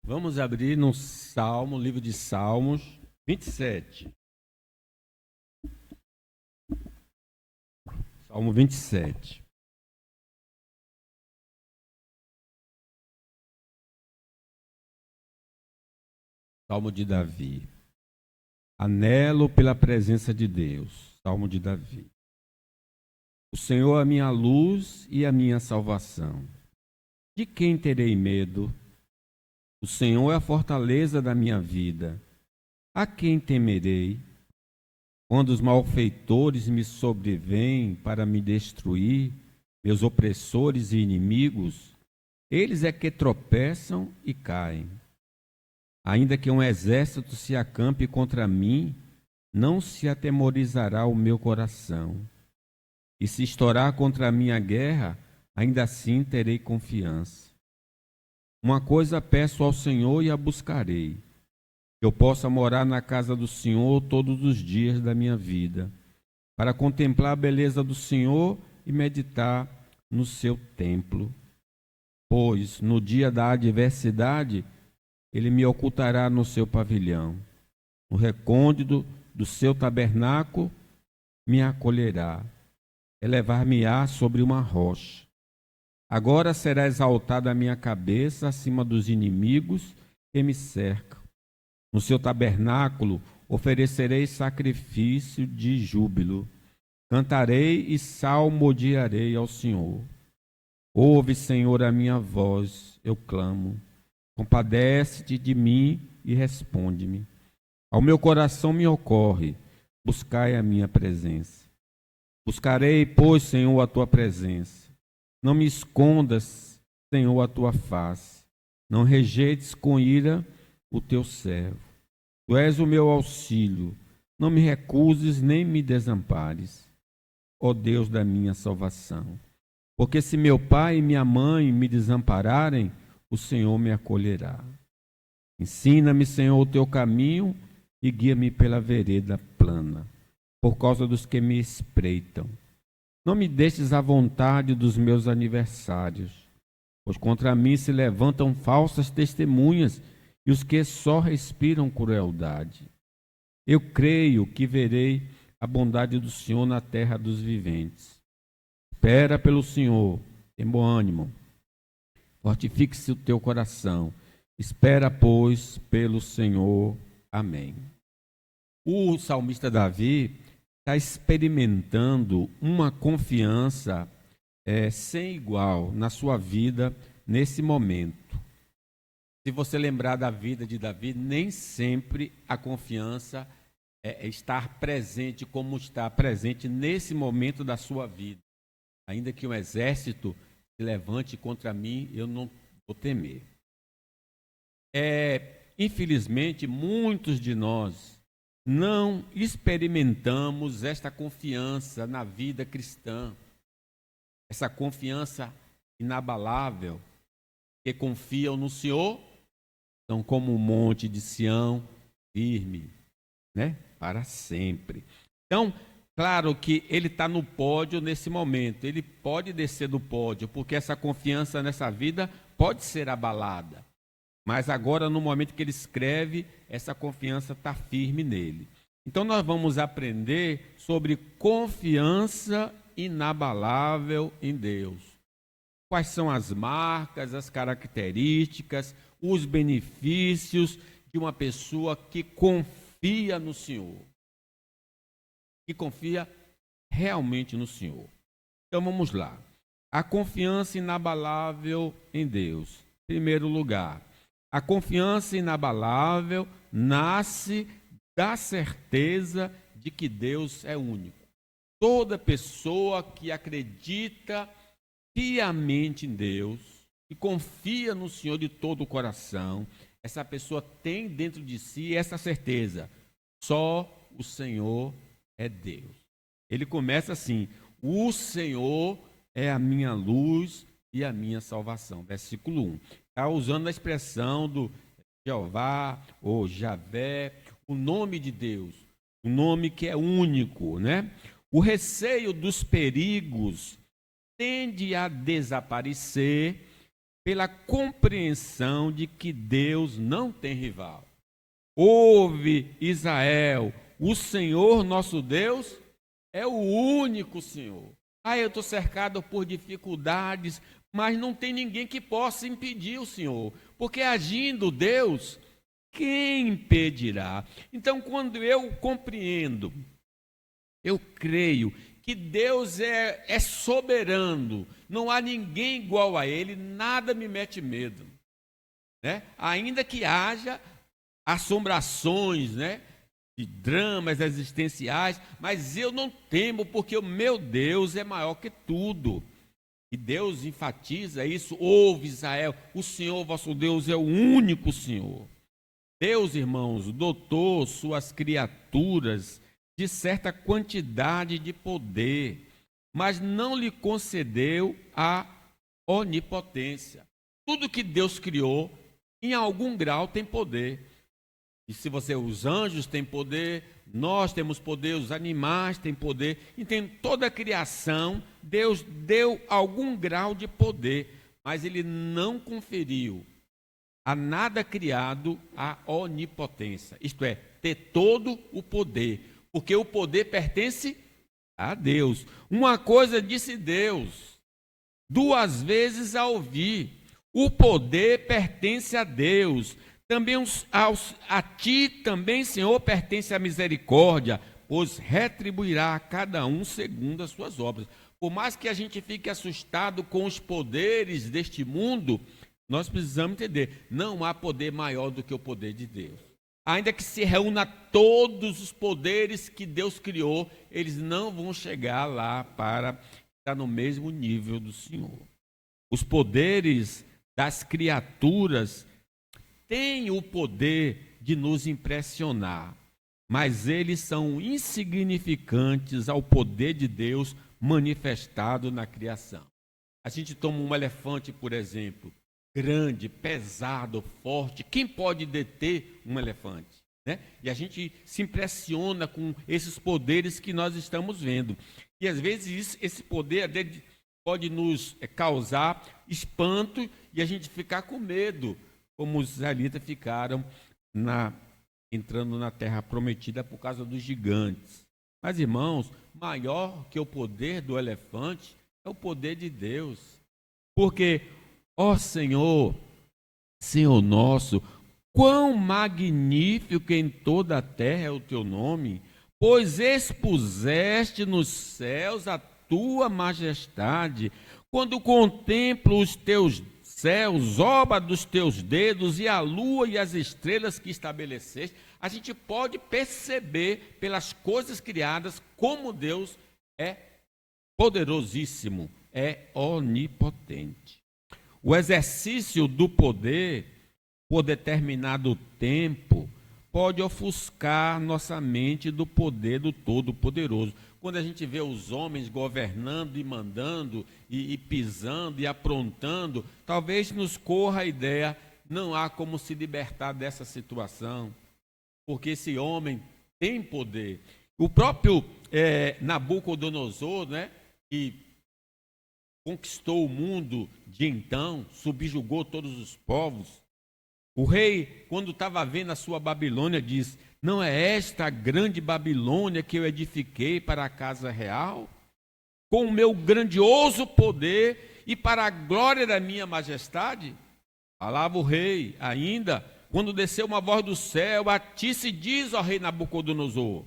Vamos abrir no Salmo, livro de Salmos, 27. Salmo 27. Salmo de Davi. Anelo pela presença de Deus. Salmo de Davi. O Senhor é a minha luz e a minha salvação. De quem terei medo? O Senhor é a fortaleza da minha vida. A quem temerei? Quando os malfeitores me sobrevêm para me destruir, meus opressores e inimigos, eles é que tropeçam e caem. Ainda que um exército se acampe contra mim, não se atemorizará o meu coração. E se estourar contra a minha guerra, ainda assim terei confiança. Uma coisa peço ao Senhor e a buscarei: que eu possa morar na casa do Senhor todos os dias da minha vida, para contemplar a beleza do Senhor e meditar no seu templo. Pois no dia da adversidade, ele me ocultará no seu pavilhão. No recôndito do seu tabernáculo, me acolherá. Elevar-me-á sobre uma rocha. Agora será exaltada a minha cabeça acima dos inimigos que me cercam. No seu tabernáculo oferecerei sacrifício de júbilo. Cantarei e salmodiarei ao Senhor. Ouve, Senhor, a minha voz, eu clamo. Compadece-te de mim e responde-me. Ao meu coração me ocorre, buscai a minha presença. Buscarei, pois, Senhor, a tua presença. Não me escondas, Senhor, a tua face. Não rejeites com ira o teu servo. Tu és o meu auxílio. Não me recuses nem me desampares, ó Deus da minha salvação. Porque se meu pai e minha mãe me desampararem, o Senhor me acolherá. Ensina-me, Senhor, o teu caminho e guia-me pela vereda plana, por causa dos que me espreitam. Não me deixes à vontade dos meus adversários, pois contra mim se levantam falsas testemunhas e os que só respiram crueldade. Eu creio que verei a bondade do Senhor na terra dos viventes. Espera pelo Senhor, tem bom ânimo. Fortifique-se o teu coração. Espera, pois, pelo Senhor. Amém. O salmista Davi está experimentando uma confiança sem igual na sua vida nesse momento. Se você lembrar da vida de Davi, nem sempre a confiança é estar presente como está presente nesse momento da sua vida. Ainda que um exército se levante contra mim, eu não vou temer. Infelizmente, muitos de nós não experimentamos esta confiança na vida cristã, essa confiança inabalável, que confiam no Senhor, são como um monte de Sião, firme, para sempre. Então, claro que ele está no pódio nesse momento, ele pode descer do pódio, porque essa confiança nessa vida pode ser abalada. Mas agora, no momento que ele escreve, essa confiança está firme nele. Então, nós vamos aprender sobre confiança inabalável em Deus. Quais são as marcas, as características, os benefícios de uma pessoa que confia no Senhor. Que confia realmente no Senhor. Então, vamos lá. A confiança inabalável em Deus. Em primeiro lugar, a confiança inabalável nasce da certeza de que Deus é único. Toda pessoa que acredita piamente em Deus e confia no Senhor de todo o coração, essa pessoa tem dentro de si essa certeza: só o Senhor é Deus. Ele começa assim: o Senhor é a minha luz e a minha salvação. Versículo 1. Está usando a expressão do Jeová ou Javé, o nome de Deus, o nome que é único, O receio dos perigos tende a desaparecer pela compreensão de que Deus não tem rival. Ouve, Israel, o Senhor nosso Deus é o único Senhor. Eu estou cercado por dificuldades, mas não tem ninguém que possa impedir o Senhor, porque agindo Deus, quem impedirá? Então, quando eu compreendo, eu creio que Deus é soberano, não há ninguém igual a Ele, nada me mete medo, né? Ainda que haja assombrações, né, de dramas existenciais, mas eu não temo, porque o meu Deus é maior que tudo. E Deus enfatiza isso: ouve, Israel, o Senhor vosso Deus é o único Senhor. Deus, irmãos, dotou suas criaturas de certa quantidade de poder, mas não lhe concedeu a onipotência. Tudo que Deus criou, em algum grau, tem poder. E se os anjos têm poder, nós temos poder, os animais têm poder. Então, toda a criação, Deus deu algum grau de poder, mas Ele não conferiu a nada criado a onipotência. Isto é, ter todo o poder, porque o poder pertence a Deus. Uma coisa disse Deus, duas vezes a ouvir: o poder pertence a Deus. Também a ti também, Senhor, pertence a misericórdia, pois retribuirá a cada um segundo as suas obras. Por mais que a gente fique assustado com os poderes deste mundo, nós precisamos entender: não há poder maior do que o poder de Deus. Ainda que se reúna todos os poderes que Deus criou, eles não vão chegar lá para estar no mesmo nível do Senhor. Os poderes das criaturas têm o poder de nos impressionar, mas eles são insignificantes ao poder de Deus manifestado na criação. A gente toma um elefante, por exemplo, grande, pesado, forte. Quem pode deter um elefante, né? E a gente se impressiona com esses poderes que nós estamos vendo. E às vezes esse poder pode nos causar espanto e a gente ficar com medo, como os israelitas ficaram entrando na terra prometida por causa dos gigantes. Mas, irmãos, maior que o poder do elefante é o poder de Deus. Porque, ó Senhor, Senhor nosso, quão magnífico em toda a terra é o teu nome, pois expuseste nos céus a tua majestade. Quando contemplo os teus céus, obra dos teus dedos, e a lua e as estrelas que estabeleceste, a gente pode perceber pelas coisas criadas como Deus é poderosíssimo, é onipotente. O exercício do poder por determinado tempo pode ofuscar nossa mente do poder do Todo-Poderoso. Quando a gente vê os homens governando e mandando e pisando e aprontando, talvez nos corra a ideia: não há como se libertar dessa situação, porque esse homem tem poder. O próprio Nabucodonosor, né, que conquistou o mundo de então, subjugou todos os povos. O rei, quando estava vendo a sua Babilônia, diz: não é esta a grande Babilônia que eu edifiquei para a casa real? Com o meu grandioso poder e para a glória da minha majestade? Falava o rei ainda, quando desceu uma voz do céu: a ti se diz, ó rei Nabucodonosor,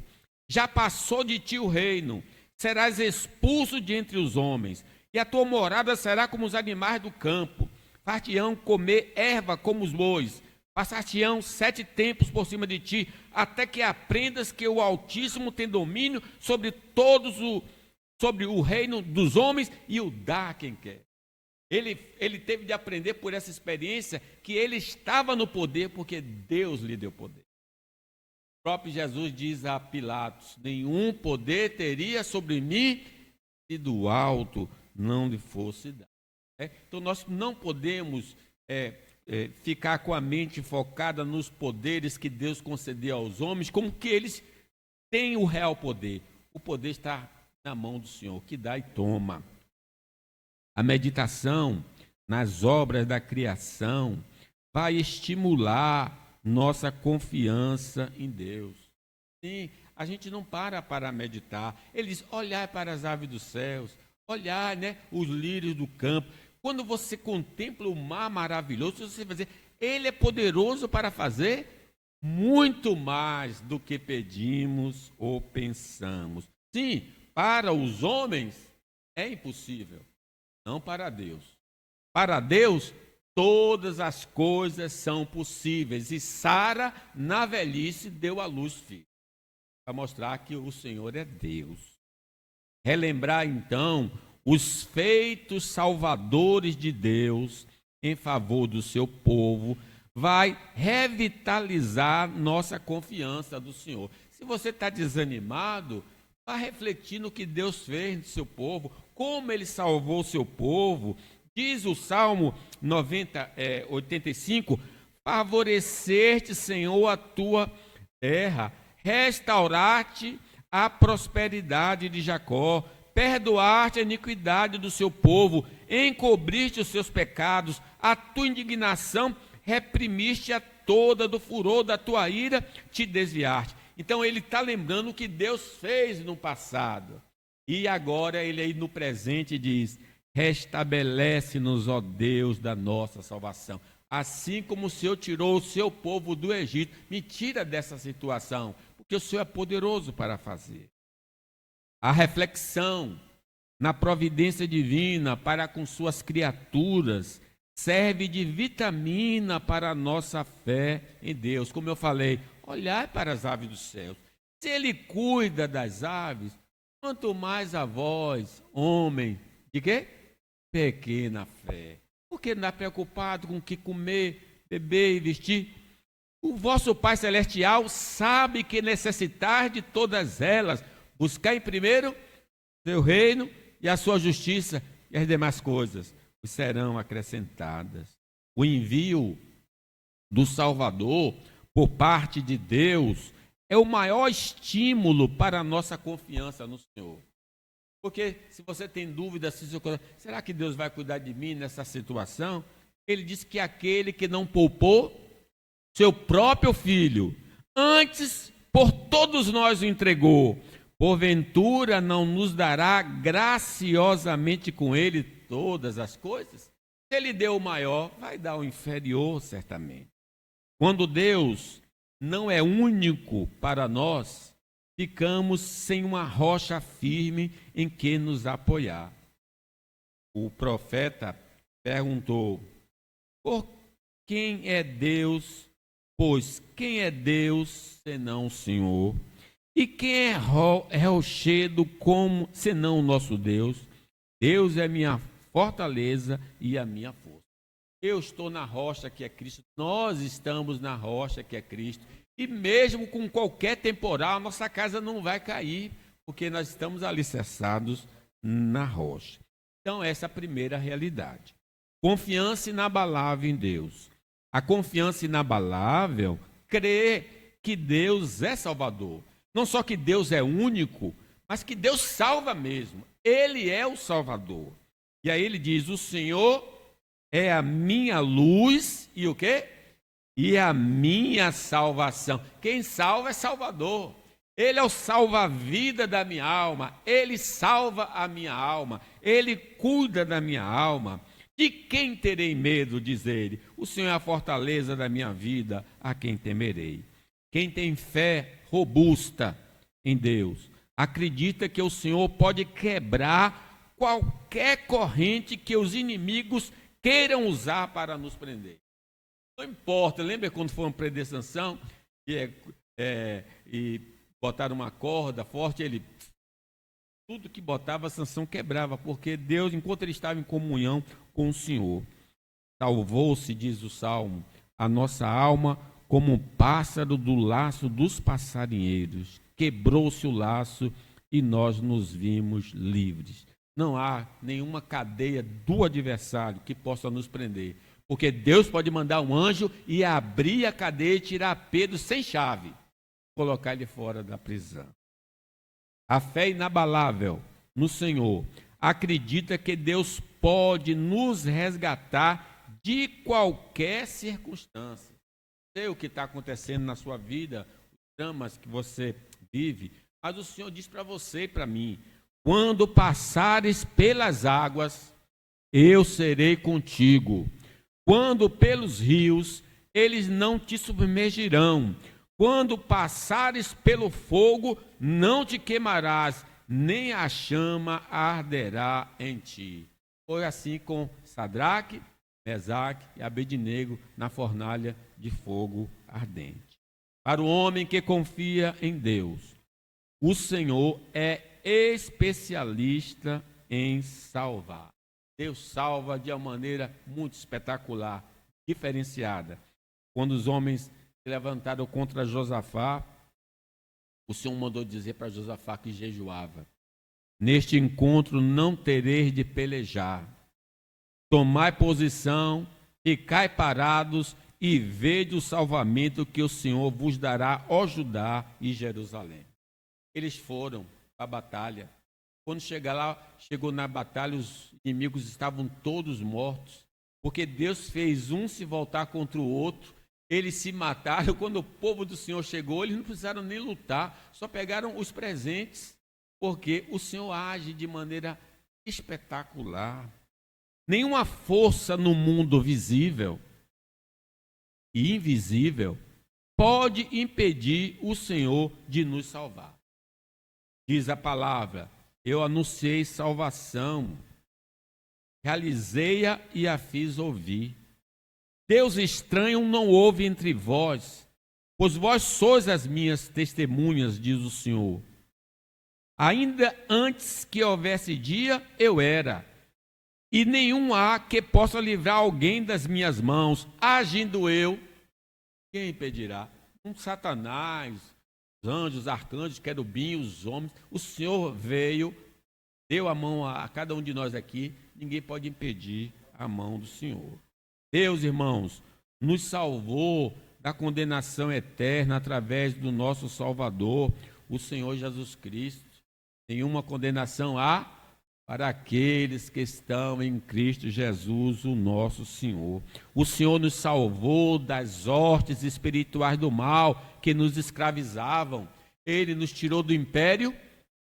já passou de ti o reino, serás expulso de entre os homens, e a tua morada será como os animais do campo. Far-te-ão comer erva como os bois, passar-te-ão 7 tempos por cima de ti, até que aprendas que o Altíssimo tem domínio sobre sobre o reino dos homens e o dá a quem quer. Ele teve de aprender por essa experiência que ele estava no poder porque Deus lhe deu poder. O próprio Jesus diz a Pilatos: nenhum poder teria sobre mim se do alto não lhe fosse dado. Então nós não podemos ficar com a mente focada nos poderes que Deus concedeu aos homens, como que eles têm o real poder. O poder está na mão do Senhor, que dá e toma. A meditação nas obras da criação, vai estimular nossa confiança em Deus. Sim, a gente não para meditar. Ele diz, olhar para as aves dos céus, olhar, né, os lírios do campo. Quando você contempla o mar maravilhoso, você vai dizer, ele é poderoso para fazer muito mais do que pedimos ou pensamos. Sim, para os homens é impossível, não para Deus. Para Deus, todas as coisas são possíveis. E Sara, na velhice, deu à luz filho, para mostrar que o Senhor é Deus. Relembrar, então, os feitos salvadores de Deus em favor do seu povo, vai revitalizar nossa confiança do Senhor. Se você está desanimado, vá refletir no que Deus fez no seu povo, como Ele salvou o seu povo. Diz o Salmo 85, favorecer-te, Senhor, a tua terra, restaurar-te a prosperidade de Jacó, perdoar-te a iniquidade do seu povo, encobrir-te os seus pecados, a tua indignação reprimiste a toda, do furor da tua ira te desviaste. Então ele está lembrando o que Deus fez no passado. E agora ele aí no presente diz, restabelece-nos, ó Deus da nossa salvação. Assim como o Senhor tirou o seu povo do Egito, me tira dessa situação, porque o Senhor é poderoso para fazer. A reflexão na providência divina para com suas criaturas serve de vitamina para a nossa fé em Deus. Como eu falei, olhar para as aves dos céus. Se Ele cuida das aves, quanto mais a vós, homem, de quê? Pequena fé. Porque não está preocupado com o que comer, beber e vestir? O vosso Pai Celestial sabe que necessitar de todas elas. Buscar em primeiro seu reino e a sua justiça, e as demais coisas vos serão acrescentadas. O envio do Salvador por parte de Deus é o maior estímulo para a nossa confiança no Senhor. Porque se você tem dúvida, será que Deus vai cuidar de mim nessa situação? Ele diz que aquele que não poupou seu próprio filho, antes por todos nós o entregou, porventura não nos dará graciosamente com ele todas as coisas? Se ele deu o maior, vai dar o inferior certamente. Quando Deus não é único para nós, ficamos sem uma rocha firme em que nos apoiar. O profeta perguntou, por quem é Deus? Pois quem é Deus senão o Senhor? E quem é rochedo como senão o nosso Deus? Deus é minha fortaleza e a minha força. Eu estou na rocha que é Cristo, nós estamos na rocha que é Cristo. E mesmo com qualquer temporal, nossa casa não vai cair, porque nós estamos alicerçados na rocha. Então, essa é a primeira realidade. Confiança inabalável em Deus. A confiança inabalável crê que Deus é Salvador. Não só que Deus é único, mas que Deus salva mesmo. Ele é o Salvador. E aí ele diz, o Senhor é a minha luz e o quê? E a minha salvação. Quem salva é Salvador. Ele é o salva-vida da minha alma. Ele salva a minha alma. Ele cuida da minha alma. De quem terei medo, diz ele? O Senhor é a fortaleza da minha vida, a quem temerei. Quem tem fé robusta em Deus, acredita que o Senhor pode quebrar qualquer corrente que os inimigos queiram usar para nos prender. Não importa, lembra quando foi uma prender Sansão e botaram uma corda forte, tudo que botava Sansão quebrava, porque Deus, enquanto ele estava em comunhão com o Senhor, salvou-se, diz o Salmo, a nossa alma como um pássaro do laço dos passarinheiros. Quebrou-se o laço e nós nos vimos livres. Não há nenhuma cadeia do adversário que possa nos prender, porque Deus pode mandar um anjo e abrir a cadeia e tirar Pedro sem chave, colocar ele fora da prisão. A fé inabalável no Senhor acredita que Deus pode nos resgatar de qualquer circunstância. Sei o que está acontecendo na sua vida, os dramas que você vive, mas o Senhor diz para você e para mim: quando passares pelas águas, eu serei contigo. Quando pelos rios, eles não te submergirão. Quando passares pelo fogo, não te queimarás, nem a chama arderá em ti. Foi assim com Sadraque, Mesaque e Abednego na fornalha de fogo ardente. Para o homem que confia em Deus, o Senhor é especialista em salvar. Deus salva de uma maneira muito espetacular, diferenciada. Quando os homens se levantaram contra Josafá, o Senhor mandou dizer para Josafá que jejuava: neste encontro não tereis de pelejar. Tomai posição, ficai parados e vede o salvamento que o Senhor vos dará, ó Judá e Jerusalém. Eles foram para a batalha. Quando chegou na batalha, os inimigos estavam todos mortos, porque Deus fez um se voltar contra o outro. Eles se mataram. Quando o povo do Senhor chegou, eles não precisaram nem lutar, só pegaram os presentes, porque o Senhor age de maneira espetacular. Nenhuma força no mundo visível e invisível pode impedir o Senhor de nos salvar. Diz a palavra: eu anunciei salvação, realizei-a e a fiz ouvir. Deus estranho não houve entre vós, pois vós sois as minhas testemunhas, diz o Senhor. Ainda antes que houvesse dia, eu era, e nenhum há que possa livrar alguém das minhas mãos. Agindo eu, quem impedirá? Satanás, os anjos, arcanjos, querubins, os homens. O Senhor veio, deu a mão a cada um de nós aqui. Ninguém pode impedir a mão do Senhor. Deus, irmãos, nos salvou da condenação eterna através do nosso Salvador, o Senhor Jesus Cristo. Nenhuma condenação há para aqueles que estão em Cristo Jesus, o nosso Senhor. O Senhor nos salvou das hortes espirituais do mal que nos escravizavam. Ele nos tirou do império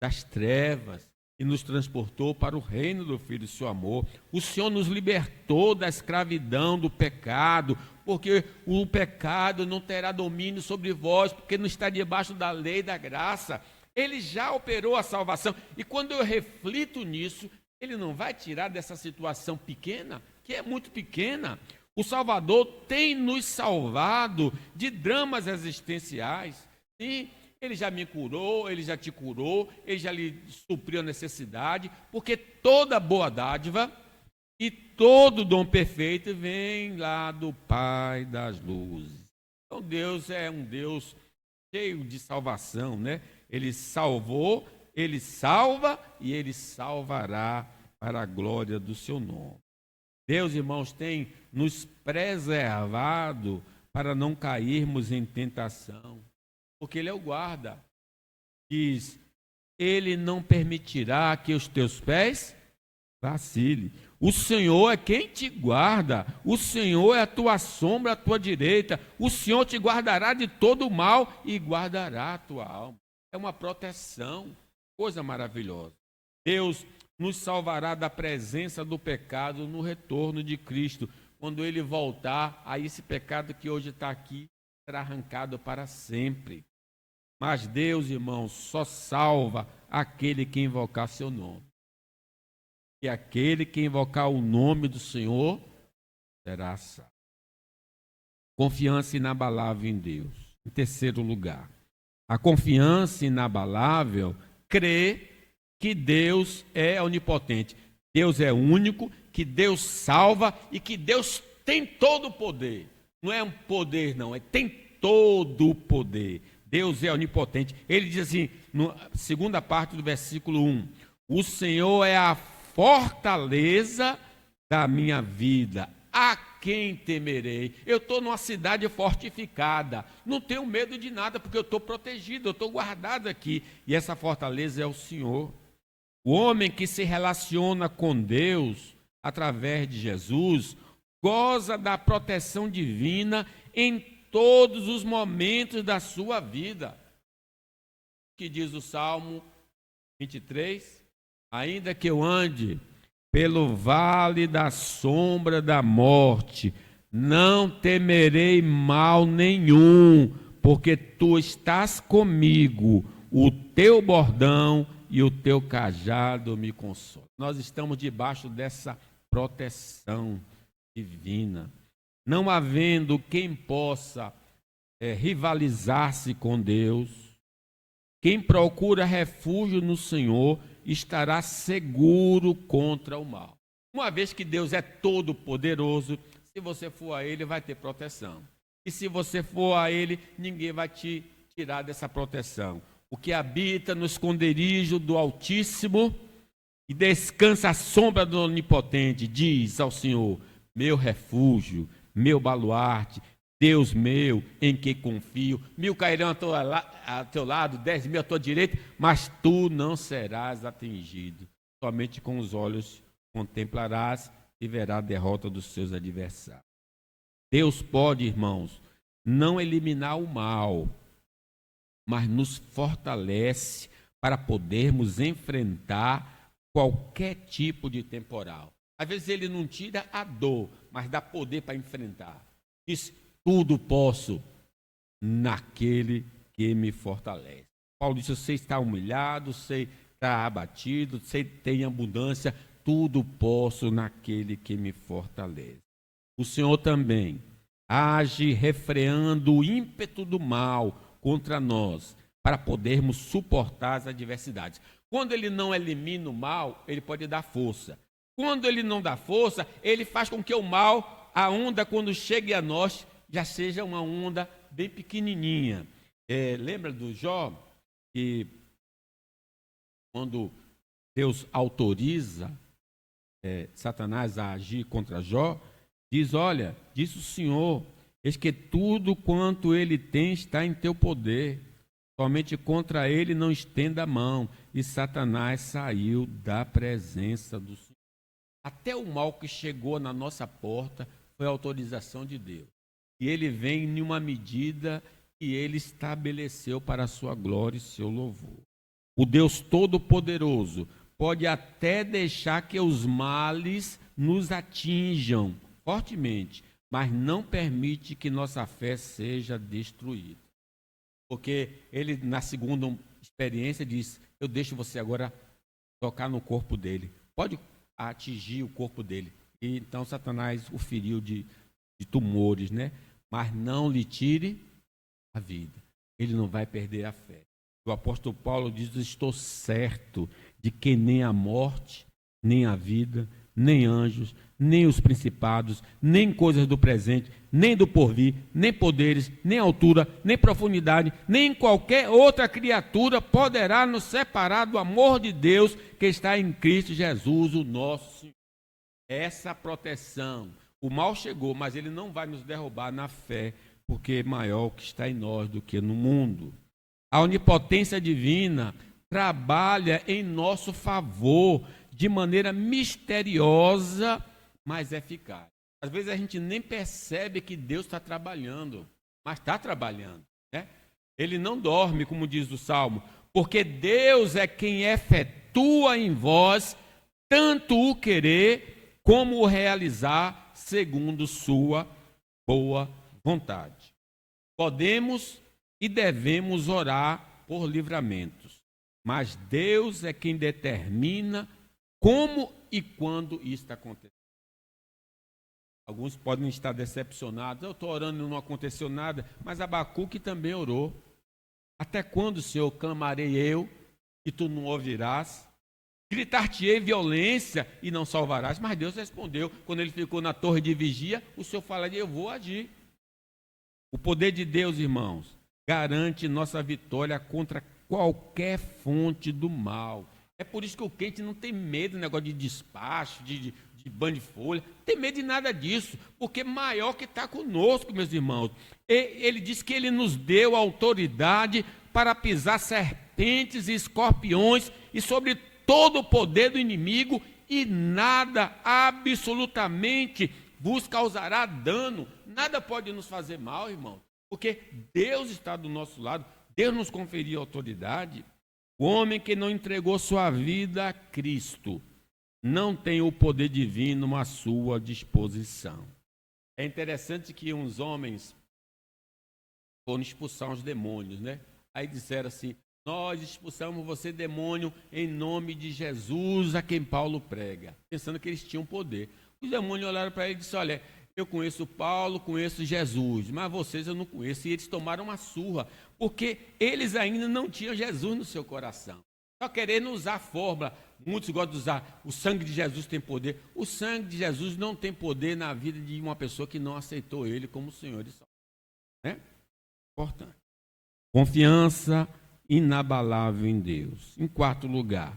das trevas e nos transportou para o reino do Filho do seu amor. O Senhor nos libertou da escravidão do pecado, porque o pecado não terá domínio sobre vós, porque não está debaixo da lei da graça. Ele já operou a salvação, e quando eu reflito nisso, ele não vai tirar dessa situação pequena, que é muito pequena. O Salvador tem nos salvado de dramas existenciais. Sim, ele já me curou, ele já te curou, ele já lhe supriu a necessidade, porque toda boa dádiva e todo dom perfeito vem lá do Pai das luzes. Então Deus é um Deus cheio de salvação, né? Ele salvou, ele salva e ele salvará para a glória do seu nome. Deus, irmãos, tem nos preservado para não cairmos em tentação, porque ele é o guarda. Diz: ele não permitirá que os teus pés vacilem. O Senhor é quem te guarda, o Senhor é a tua sombra, a tua direita. O Senhor te guardará de todo o mal e guardará a tua alma. É uma proteção, coisa maravilhosa. Deus nos salvará da presença do pecado no retorno de Cristo. Quando ele voltar, aí esse pecado que hoje está aqui será arrancado para sempre. Mas Deus, irmãos, só salva aquele que invocar seu nome. E aquele que invocar o nome do Senhor será salvo. Confiança inabalável em Deus. Em terceiro lugar, a confiança inabalável crê que Deus é onipotente. Deus é único, que Deus salva e que Deus tem todo o poder. Não é um poder, não, tem todo o poder. Deus é onipotente. Ele diz assim, na segunda parte do versículo 1, o Senhor é a fortaleza da minha vida. A quem temerei? Eu estou numa cidade fortificada, não tenho medo de nada, porque eu estou protegido, eu estou guardado aqui, e essa fortaleza é o Senhor. O homem que se relaciona com Deus através de Jesus, goza da proteção divina em todos os momentos da sua vida. Que diz o Salmo 23? Ainda que eu ande pelo vale da sombra da morte, não temerei mal nenhum, porque tu estás comigo, o teu bordão e o teu cajado me consolam. Nós estamos debaixo dessa proteção divina, não havendo quem possa rivalizar-se com Deus. Quem procura refúgio no Senhor estará seguro contra o mal. Uma vez que Deus é todo poderoso, se você for a Ele, vai ter proteção. E se você for a Ele, ninguém vai te tirar dessa proteção. O que habita no esconderijo do Altíssimo e descansa à sombra do Onipotente, diz ao Senhor: meu refúgio, meu baluarte, Deus meu, em que confio. 1000 cairão ao teu lado, 10.000 à tua direita, mas tu não serás atingido. Somente com os olhos contemplarás e verás a derrota dos seus adversários. Deus pode, irmãos, não eliminar o mal, mas nos fortalece para podermos enfrentar qualquer tipo de temporal. Às vezes ele não tira a dor, mas dá poder para enfrentar. Diz: tudo posso naquele que me fortalece. Paulo disse: você está humilhado, você está abatido, você tem abundância, tudo posso naquele que me fortalece. O Senhor também age refreando o ímpeto do mal contra nós, para podermos suportar as adversidades. Quando ele não elimina o mal, ele pode dar força. Quando ele não dá força, ele faz com que o mal, a onda, quando chegue a nós, já seja uma onda bem pequenininha. Lembra do Jó? Que quando Deus autoriza Satanás a agir contra Jó, diz: olha, disse o Senhor, eis que tudo quanto ele tem está em teu poder, somente contra ele não estenda a mão. E Satanás saiu da presença do Senhor. Até o mal que chegou na nossa porta foi a autorização de Deus. E ele vem em uma medida que ele estabeleceu para a sua glória e seu louvor. O Deus Todo-Poderoso pode até deixar que os males nos atinjam fortemente, mas não permite que nossa fé seja destruída. Porque ele, na segunda experiência, diz: eu deixo você agora tocar no corpo dele. Pode atingir o corpo dele. E então Satanás o feriu de tumores, né? Mas não lhe tire a vida. Ele não vai perder a fé. O apóstolo Paulo diz: estou certo de que nem a morte, nem a vida, nem anjos, nem os principados, nem coisas do presente, nem do porvir, nem poderes, nem altura, nem profundidade, nem qualquer outra criatura poderá nos separar do amor de Deus que está em Cristo Jesus, o nosso Senhor. Essa proteção, o mal chegou, mas ele não vai nos derrubar na fé, porque é maior o que está em nós do que no mundo. A onipotência divina trabalha em nosso favor de maneira misteriosa, mas eficaz. Às vezes a gente nem percebe que Deus está trabalhando, mas está trabalhando, né? Ele não dorme, como diz o Salmo, porque Deus é quem efetua em vós tanto o querer como o realizar segundo sua boa vontade. Podemos e devemos orar por livramentos, mas Deus é quem determina como e quando isso está acontecendo. Alguns podem estar decepcionados: eu estou orando e não aconteceu nada, mas Abacuque também orou. Até quando, Senhor, clamarei eu e tu não ouvirás? Gritar-te-ei violência e não salvarás. Mas Deus respondeu, quando ele ficou na torre de vigia, o Senhor falaria: eu vou agir. O poder de Deus, irmãos, garante nossa vitória contra qualquer fonte do mal. É por isso que o crente não tem medo do negócio de despacho, de banho de folha, não tem medo de nada disso, porque maior que está conosco, meus irmãos. Ele diz que ele nos deu autoridade para pisar serpentes e escorpiões e sobre todo o poder do inimigo, e nada, absolutamente, vos causará dano. Nada pode nos fazer mal, irmão, porque Deus está do nosso lado, Deus nos conferiu autoridade. O homem que não entregou sua vida a Cristo não tem o poder divino à sua disposição. É interessante que uns homens foram expulsar os demônios, né? Aí disseram assim: nós expulsamos você, demônio, em nome de Jesus, a quem Paulo prega, pensando que eles tinham poder. Os demônios olharam para ele e disseram: olha, eu conheço Paulo, conheço Jesus, mas vocês eu não conheço. E eles tomaram uma surra, porque eles ainda não tinham Jesus no seu coração. Só querendo usar a fórmula. Muitos gostam de usar: o sangue de Jesus tem poder. O sangue de Jesus não tem poder na vida de uma pessoa que não aceitou ele como Senhor e Salvador. Né? Importante. Confiança inabalável em Deus. Em quarto lugar,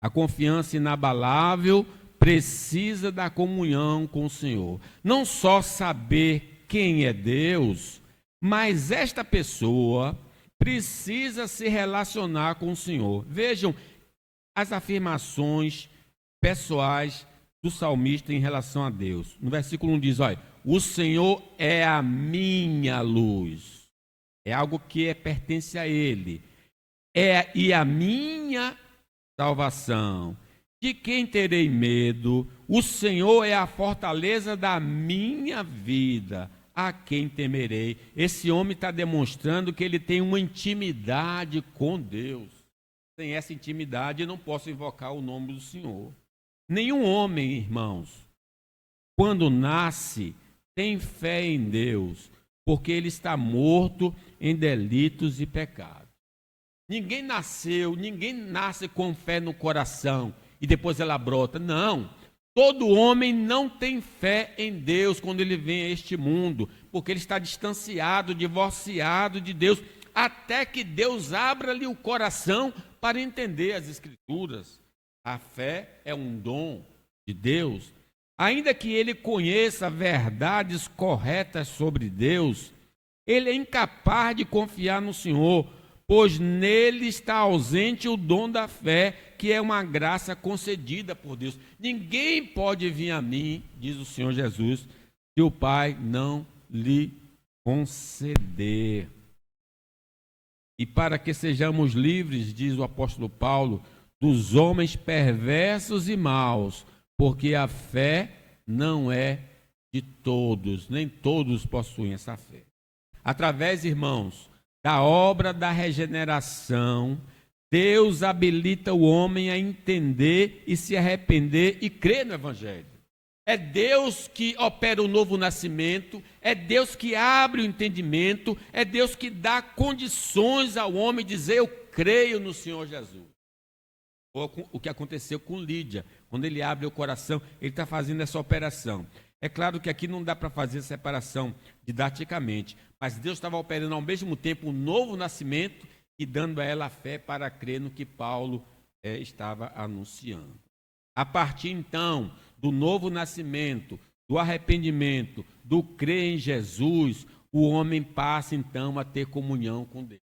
a confiança inabalável precisa da comunhão com o Senhor. Não só saber quem é Deus, mas esta pessoa precisa se relacionar com o Senhor. Vejam as afirmações pessoais do salmista em relação a Deus. No versículo 1 diz: olha, o Senhor é a minha luz. É algo que pertence a Ele. E a minha salvação. De quem terei medo? O Senhor é a fortaleza da minha vida. A quem temerei? Esse homem está demonstrando que ele tem uma intimidade com Deus. Sem essa intimidade, eu não posso invocar o nome do Senhor. Nenhum homem, irmãos, quando nasce, tem fé em Deus, porque ele está morto em delitos e pecados. Ninguém nasce com fé no coração e depois ela brota. Não. Todo homem não tem fé em Deus quando ele vem a este mundo, porque ele está distanciado, divorciado de Deus, até que Deus abra-lhe o coração para entender as Escrituras. A fé é um dom de Deus. Ainda que ele conheça verdades corretas sobre Deus, ele é incapaz de confiar no Senhor, pois nele está ausente o dom da fé, que é uma graça concedida por Deus. Ninguém pode vir a mim, diz o Senhor Jesus, se o Pai não lhe conceder. E para que sejamos livres, diz o apóstolo Paulo, dos homens perversos e maus, porque a fé não é de todos, nem todos possuem essa fé. Através, irmãos, da obra da regeneração, Deus habilita o homem a entender e se arrepender e crer no Evangelho. É Deus que opera o novo nascimento, é Deus que abre o entendimento, é Deus que dá condições ao homem dizer: eu creio no Senhor Jesus. O que aconteceu com Lídia, quando ele abre o coração, ele está fazendo essa operação. É claro que aqui não dá para fazer separação didaticamente, mas Deus estava operando ao mesmo tempo um novo nascimento e dando a ela a fé para crer no que Paulo estava anunciando. A partir então do novo nascimento, do arrependimento, do crer em Jesus, o homem passa então a ter comunhão com Deus.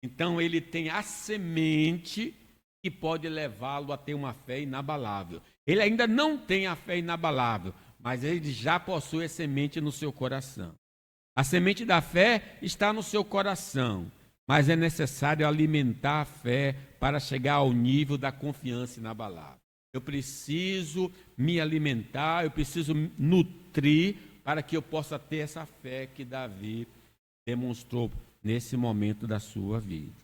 Então ele tem a semente que pode levá-lo a ter uma fé inabalável. Ele ainda não tem a fé inabalável, mas ele já possui a semente no seu coração. A semente da fé está no seu coração, mas é necessário alimentar a fé para chegar ao nível da confiança inabalável. Eu preciso me alimentar, eu preciso nutrir para que eu possa ter essa fé que Davi demonstrou nesse momento da sua vida.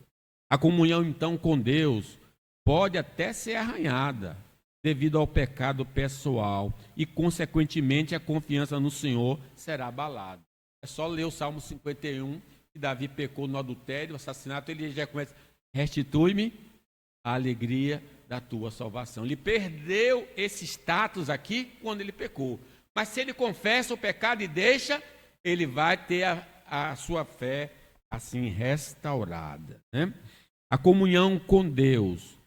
A comunhão, então, com Deus pode até ser arranhada devido ao pecado pessoal e, consequentemente, a confiança no Senhor será abalada. É só ler o Salmo 51, que Davi pecou no adultério, o assassinato, ele já começa: restitui-me a alegria da tua salvação. Ele perdeu esse status aqui quando ele pecou. Mas se ele confessa o pecado e deixa, ele vai ter a sua fé assim restaurada. Né? A comunhão com Deus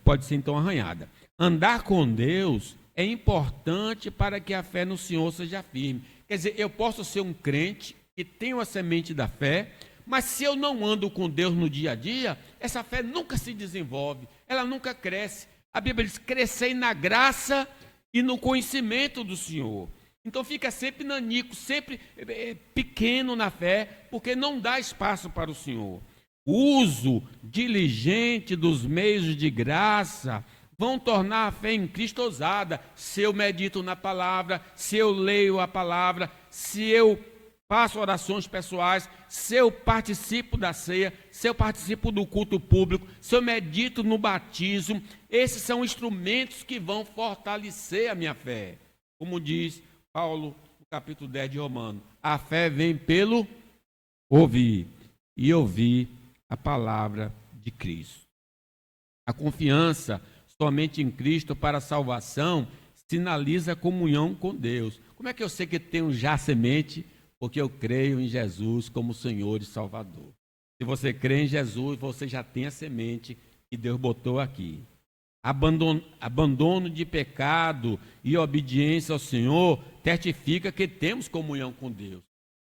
pode ser então arranhada. Andar com Deus é importante para que a fé no Senhor seja firme. Quer dizer, eu posso ser um crente que tenho a semente da fé, mas se eu não ando com Deus no dia a dia, essa fé nunca se desenvolve, ela nunca cresce. A Bíblia diz: crescei na graça e no conhecimento do Senhor. Então fica sempre nanico, sempre pequeno na fé, porque não dá espaço para o Senhor. O uso diligente dos meios de graça vão tornar a fé em Cristo ousada. Se eu medito na palavra, se eu leio a palavra, se eu faço orações pessoais, se eu participo da ceia, se eu participo do culto público, se eu medito no batismo, esses são instrumentos que vão fortalecer a minha fé. Como diz Paulo no capítulo 10 de Romanos, a fé vem pelo ouvir, e ouvir a palavra de Cristo. A confiança somente em Cristo para a salvação sinaliza a comunhão com Deus. Como é que eu sei que tenho já semente? Porque eu creio em Jesus como Senhor e Salvador. Se você crê em Jesus, você já tem a semente que Deus botou aqui. Abandono de pecado e obediência ao Senhor certifica que temos comunhão com Deus.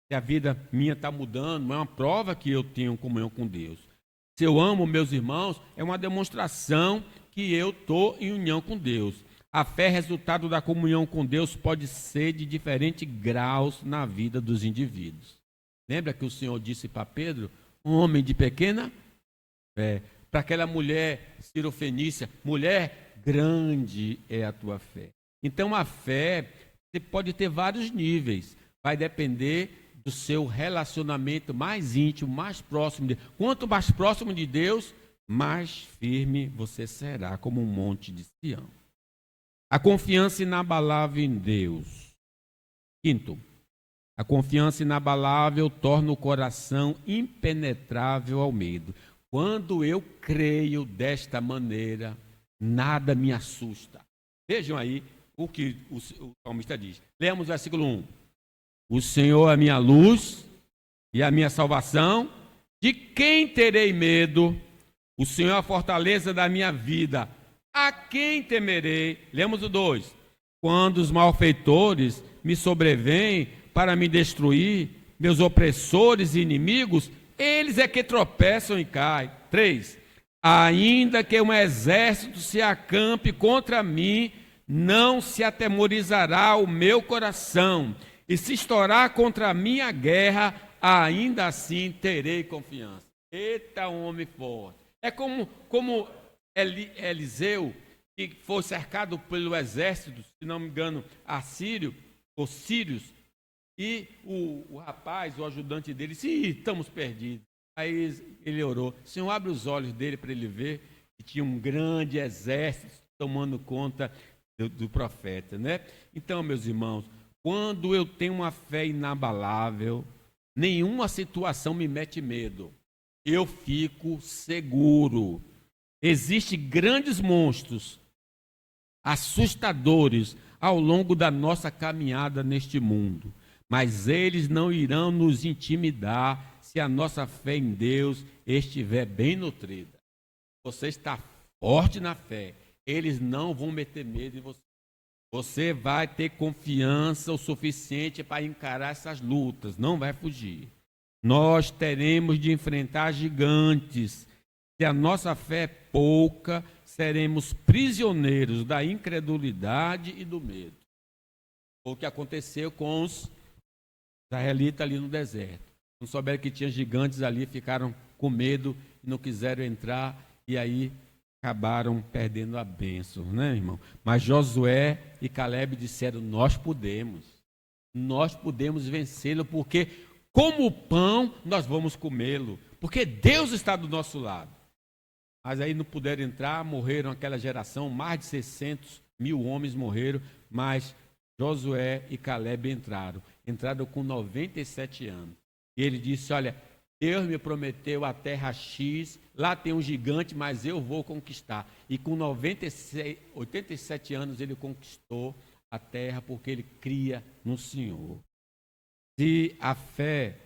Se a vida minha está mudando, é uma prova que eu tenho comunhão com Deus. Se eu amo meus irmãos, é uma demonstração que eu estou em união com Deus. A fé, resultado da comunhão com Deus, pode ser de diferentes graus na vida dos indivíduos. Lembra que o Senhor disse para Pedro, um homem de pequena fé, para aquela mulher cirofenícia, mulher, grande é a tua fé. Então a fé, você pode ter vários níveis, vai depender do seu relacionamento mais íntimo, mais próximo de Deus. Quanto mais próximo de Deus, mais firme você será como um monte de Sião. A confiança inabalável em Deus. Quinto, a confiança inabalável torna o coração impenetrável ao medo. Quando eu creio desta maneira, nada me assusta. Vejam aí o que o salmista diz. Lemos o versículo 1. O Senhor é a minha luz e a minha salvação. De quem terei medo? O Senhor é a fortaleza da minha vida. A quem temerei? Lemos o 2. Quando os malfeitores me sobrevêm para me destruir, meus opressores e inimigos, eles é que tropeçam e caem. 3. Ainda que um exército se acampe contra mim, não se atemorizará o meu coração. E se estourar contra a minha guerra, ainda assim terei confiança. Eita, homem forte. É como Eliseu, que foi cercado pelo exército, se não me engano, assírio, ou sírios, e o rapaz, o ajudante dele, disse: estamos perdidos. Aí ele orou, Senhor, abre os olhos dele para ele ver que tinha um grande exército tomando conta do profeta, né? Então, meus irmãos, quando eu tenho uma fé inabalável, nenhuma situação me mete medo. Eu fico seguro. Existem grandes monstros, assustadores, ao longo da nossa caminhada neste mundo. Mas eles não irão nos intimidar se a nossa fé em Deus estiver bem nutrida. Você está forte na fé, eles não vão meter medo em você. Você vai ter confiança o suficiente para encarar essas lutas, não vai fugir. Nós teremos de enfrentar gigantes. Se a nossa fé é pouca, seremos prisioneiros da incredulidade e do medo. Foi o que aconteceu com os israelitas ali no deserto. Não souberam que tinha gigantes ali, ficaram com medo, não quiseram entrar e aí acabaram perdendo a bênção, né, irmão? Mas Josué e Caleb disseram: nós podemos vencê-lo, porque como o pão nós vamos comê-lo, porque Deus está do nosso lado. Mas aí não puderam entrar, morreram aquela geração, mais de 600 mil homens morreram, mas Josué e Caleb entraram com 97 anos. E ele disse: olha, Deus me prometeu a terra X, lá tem um gigante, mas eu vou conquistar. E com 87 anos ele conquistou a terra, porque ele cria no Senhor. Se a fé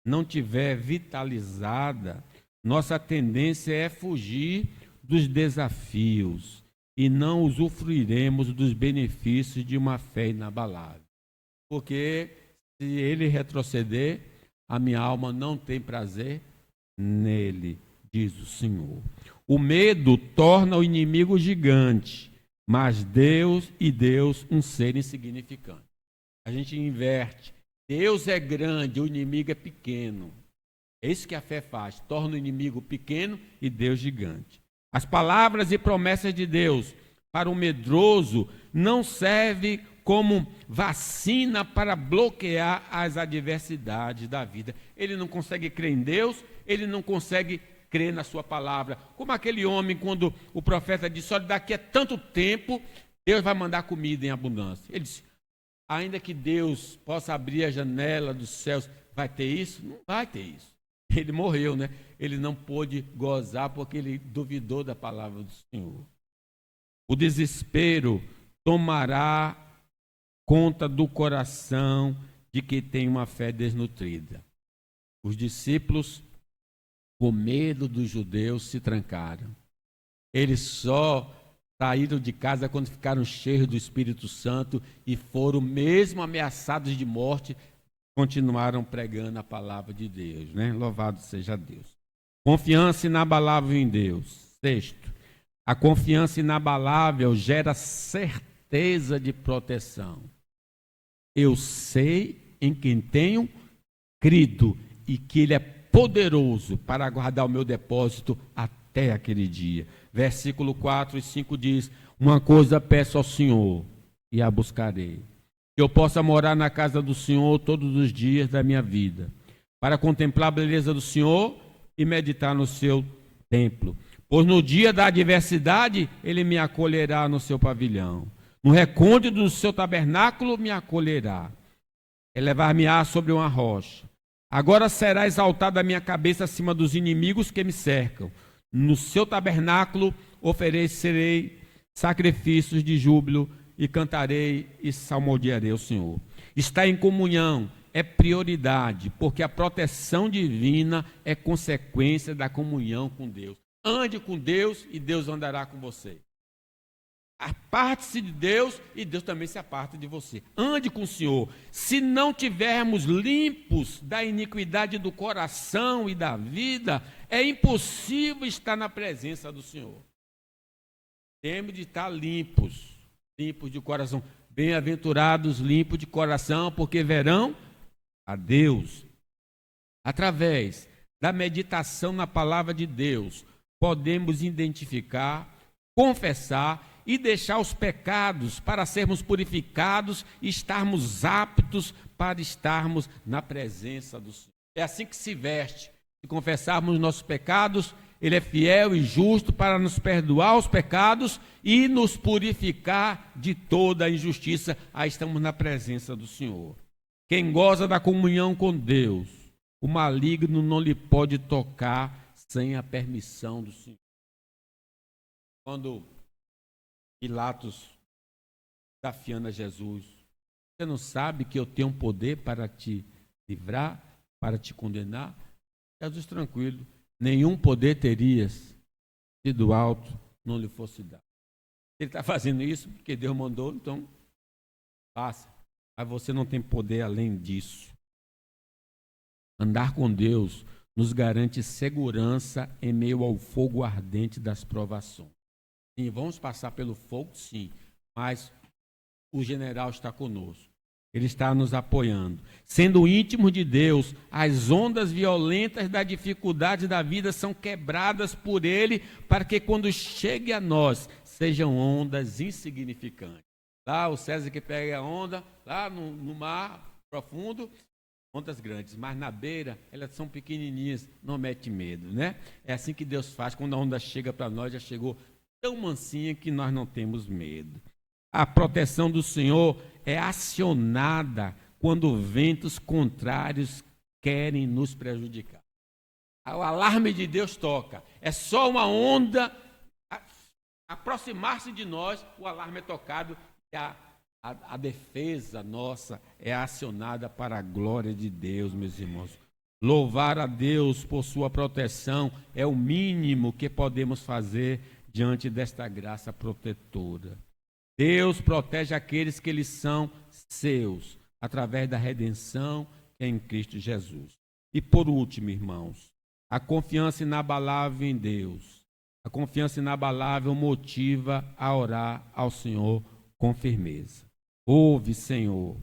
não tiver vitalizada, nossa tendência é fugir dos desafios e não usufruiremos dos benefícios de uma fé inabalável. Porque se ele retroceder, a minha alma não tem prazer nele, diz o Senhor. O medo torna o inimigo gigante, mas Deus um ser insignificante. A gente inverte. Deus é grande, o inimigo é pequeno. É isso que a fé faz, torna o inimigo pequeno e Deus gigante. As palavras e promessas de Deus para o medroso não servem como vacina para bloquear as adversidades da vida. Ele não consegue crer em Deus, ele não consegue crer na sua palavra. Como aquele homem, quando o profeta disse, olha, daqui a tanto tempo, Deus vai mandar comida em abundância. Ele disse, ainda que Deus possa abrir a janela dos céus, vai ter isso? Não vai ter isso. Ele morreu, né? Ele não pôde gozar porque ele duvidou da palavra do Senhor. O desespero tomará conta do coração de quem tem uma fé desnutrida. Os discípulos, com medo dos judeus, se trancaram. Eles só saíram de casa quando ficaram cheios do Espírito Santo e foram, mesmo ameaçados de morte, continuaram pregando a palavra de Deus, né? Louvado seja Deus. Confiança inabalável em Deus. Sexto, a confiança inabalável gera certeza de proteção. Eu sei em quem tenho crido e que Ele é poderoso para guardar o meu depósito até aquele dia. Versículo 4 e 5 diz, uma coisa peço ao Senhor e a buscarei, que eu possa morar na casa do Senhor todos os dias da minha vida, para contemplar a beleza do Senhor e meditar no seu templo. Pois no dia da adversidade, Ele me acolherá no seu pavilhão. No recôndito do seu tabernáculo me acolherá. Elevar-me-á sobre uma rocha. Agora será exaltada a minha cabeça acima dos inimigos que me cercam. No seu tabernáculo oferecerei sacrifícios de júbilo e cantarei e salmodiarei o Senhor. Estar em comunhão é prioridade, porque a proteção divina é consequência da comunhão com Deus. Ande com Deus e Deus andará com você. Aparte-se de Deus e Deus também se aparta de você. Ande com o Senhor. Se não tivermos limpos da iniquidade do coração e da vida, é impossível estar na presença do Senhor. Temos de estar limpos de coração. Bem-aventurados limpos de coração, porque verão a Deus. Através da meditação na palavra de Deus, podemos identificar, confessar e deixar os pecados para sermos purificados e estarmos aptos para estarmos na presença do Senhor. É assim que se veste. Se confessarmos nossos pecados, Ele é fiel e justo para nos perdoar os pecados e nos purificar de toda a injustiça. Aí estamos na presença do Senhor. Quem goza da comunhão com Deus, o maligno não lhe pode tocar sem a permissão do Senhor. Quando Pilatos desafiando a Jesus, você não sabe que eu tenho poder para te livrar, para te condenar? Jesus tranquilo, nenhum poder terias se do alto não lhe fosse dado. Ele está fazendo isso porque Deus mandou, então faça. Mas você não tem poder além disso. Andar com Deus nos garante segurança em meio ao fogo ardente das provações. Sim, vamos passar pelo fogo, sim, mas o general está conosco. Ele está nos apoiando. Sendo íntimos de Deus, as ondas violentas da dificuldade da vida são quebradas por Ele, para que quando chegue a nós, sejam ondas insignificantes. Lá o César que pega a onda, lá no mar profundo, ondas grandes, mas na beira, elas são pequenininhas, não mete medo, né? É assim que Deus faz, quando a onda chega para nós, já chegou tão mansinha que nós não temos medo. A proteção do Senhor é acionada quando ventos contrários querem nos prejudicar. O alarme de Deus toca. É só uma onda aproximar-se de nós, o alarme é tocado e a defesa nossa é acionada para a glória de Deus, meus irmãos. Louvar a Deus por sua proteção é o mínimo que podemos fazer diante desta graça protetora. Deus protege aqueles que eles são seus, através da redenção que é em Cristo Jesus. E por último, irmãos, a confiança inabalável em Deus. A confiança inabalável motiva a orar ao Senhor com firmeza. Ouve, Senhor,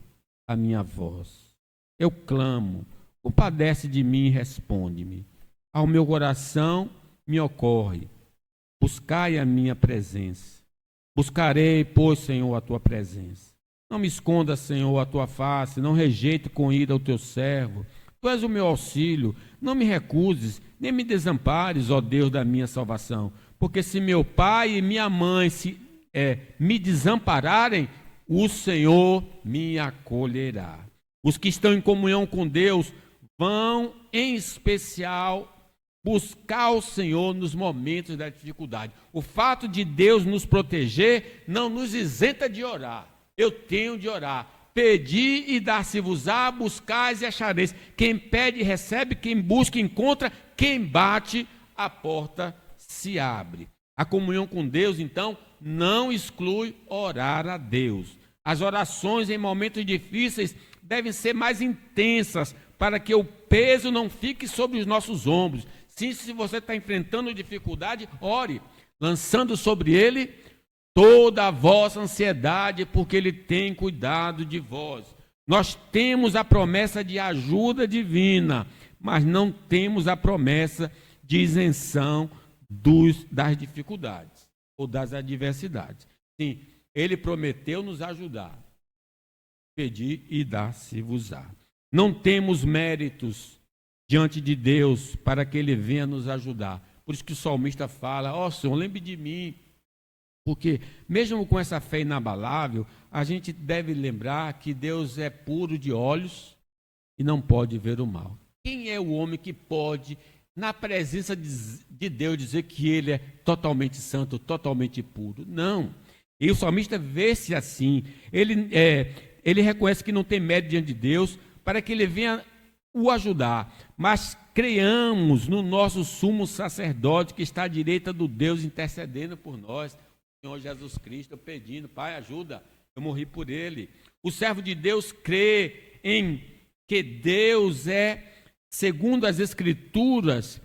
a minha voz. Eu clamo, compadece de mim e responde-me. Ao meu coração me ocorre, buscai a minha presença. Buscarei, pois, Senhor, a tua presença. Não me esconda, Senhor, a tua face, não rejeite com ira o teu servo. Tu és o meu auxílio, não me recuses, nem me desampares, ó Deus da minha salvação. Porque se meu pai e minha mãe me desampararem, o Senhor me acolherá. Os que estão em comunhão com Deus vão, em especial, buscar o Senhor nos momentos da dificuldade. O fato de Deus nos proteger não nos isenta de orar. Eu tenho de orar. Pedi e dar-se-vos-á, buscais e achareis. Quem pede, recebe, quem busca, encontra, quem bate, a porta se abre. A comunhão com Deus, então, não exclui orar a Deus. As orações em momentos difíceis devem ser mais intensas para que o peso não fique sobre os nossos ombros. Sim, se você está enfrentando dificuldade, ore, lançando sobre ele toda a vossa ansiedade, porque ele tem cuidado de vós. Nós temos a promessa de ajuda divina, mas não temos a promessa de isenção das dificuldades ou das adversidades. Sim, ele prometeu nos ajudar. Pedir e dar-se-vos-á. Não temos méritos diante de Deus para que ele venha nos ajudar. Por isso que o salmista fala, ó Senhor, lembre de mim. Porque mesmo com essa fé inabalável, a gente deve lembrar que Deus é puro de olhos e não pode ver o mal. Quem é o homem que pode, na presença de Deus, dizer que ele é totalmente santo, totalmente puro? Não. E o salmista vê-se assim. Ele reconhece que não tem mérito diante de Deus para que ele venha o ajudar. Mas creiamos no nosso sumo sacerdote que está à direita do Deus intercedendo por nós. Senhor Jesus Cristo, pedindo, Pai, ajuda, eu morri por ele. O servo de Deus crê em que Deus é, segundo as Escrituras,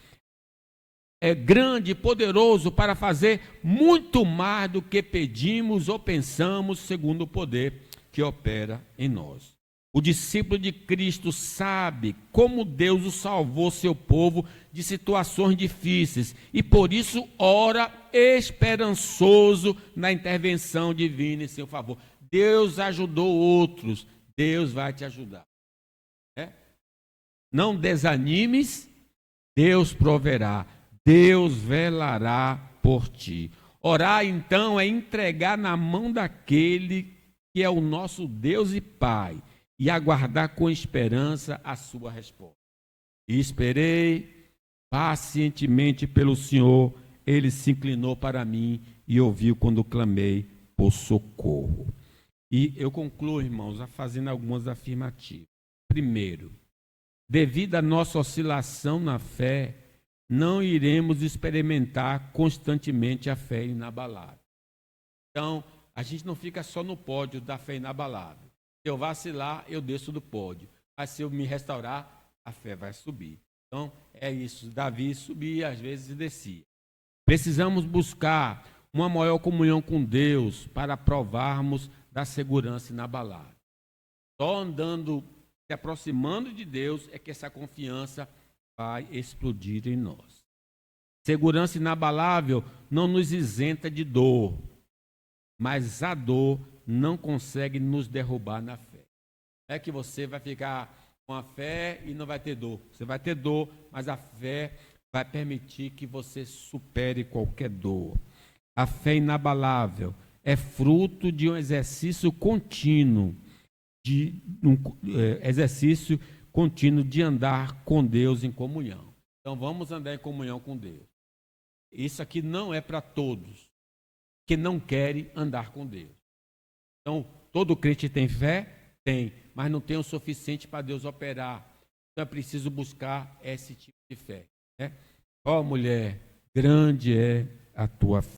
é grande e poderoso para fazer muito mais do que pedimos ou pensamos, segundo o poder que opera em nós. O discípulo de Cristo sabe como Deus o salvou, seu povo, de situações difíceis e por isso ora esperançoso na intervenção divina em seu favor. Deus ajudou outros, Deus vai te ajudar. Não desanimes, Deus proverá, Deus velará por ti. Orar então é entregar na mão daquele que é o nosso Deus e Pai e aguardar com esperança a sua resposta. E esperei pacientemente pelo Senhor, ele se inclinou para mim e ouviu quando clamei por socorro. E eu concluo, irmãos, fazendo algumas afirmativas. Primeiro, devido à nossa oscilação na fé, não iremos experimentar constantemente a fé inabalável. Então, a gente não fica só no pódio da fé inabalável. Se eu vacilar, eu desço do pódio. Mas se eu me restaurar, a fé vai subir. Então, é isso. Davi subia, às vezes descia. Precisamos buscar uma maior comunhão com Deus para provarmos da segurança inabalável. Só andando, se aproximando de Deus, é que essa confiança vai explodir em nós. Segurança inabalável não nos isenta de dor, mas a dor não consegue nos derrubar na fé. Não é que você vai ficar com a fé e não vai ter dor. Você vai ter dor, mas a fé vai permitir que você supere qualquer dor. A fé inabalável é fruto de um exercício contínuo, de andar com Deus em comunhão. Então vamos andar em comunhão com Deus. Isso aqui não é para todos que não querem andar com Deus. Então, todo crente tem fé? Tem, mas não tem o suficiente para Deus operar. Então é preciso buscar esse tipo de fé. Ó mulher, grande é a tua fé.